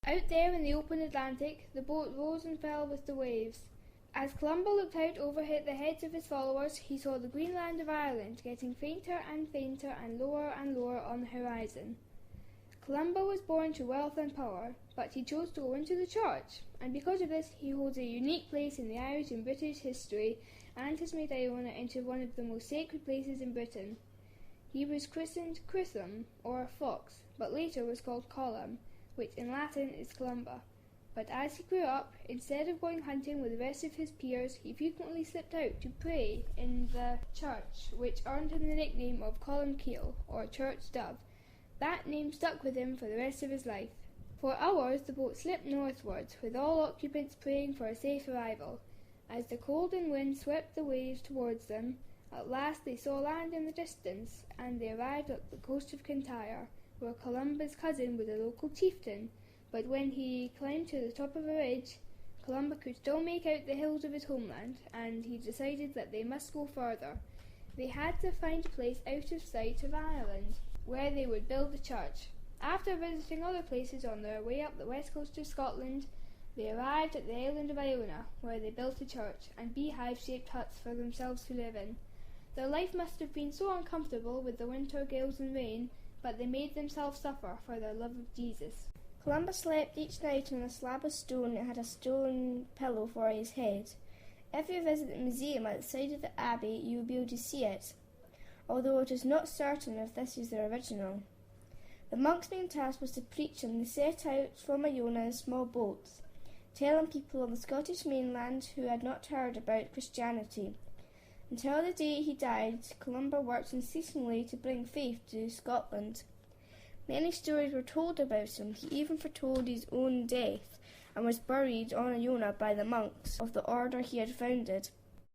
Out there in the open Atlantic, the boat rose and fell with the waves. As Columba looked out over the heads of his followers, he saw the green land of Ireland getting fainter and fainter and lower on the horizon. Columba was born to wealth and power, but he chose to go into the church, and because of this he holds a unique place in the Irish and British history and has made Iona into one of the most sacred places in Britain. He was christened Cruitham, or Fox, but later was called Colum, which in Latin is Columba. But as he grew up, instead of going hunting with the rest of his peers, he frequently slipped out to pray in the church, which earned him the nickname of Columcille, or church dove. That name stuck with him for the rest of his life. For hours the boat slipped northwards, with all occupants praying for a safe arrival. As the cold and wind swept the waves towards them, at last they saw land in the distance, and they arrived at the coast of Kintyre, where Columba's cousin was a local chieftain. But when he climbed to the top of a ridge, Columba could still make out the hills of his homeland, and he decided that they must go further. They had to find a place out of sight of Ireland, where they would build a church. After visiting other places on their way up the west coast of Scotland, they arrived at the island of Iona, where they built a church and beehive-shaped huts for themselves to live in. Their life must have been so uncomfortable with the winter gales and rain, but they made themselves suffer for their love of Jesus. Columba slept each night on a slab of stone that had a stone pillow for his head. If you visit the museum at the side of the abbey, you will be able to see it, although it is not certain if this is the original. The monk's main task was to preach, and they set out from Iona in small boats, telling people on the Scottish mainland who had not heard about Christianity. Until the day he died, Columba worked unceasingly to bring faith to Scotland. Many stories were told about him. He even foretold his own death, and was buried on Iona by the monks of the order he had founded.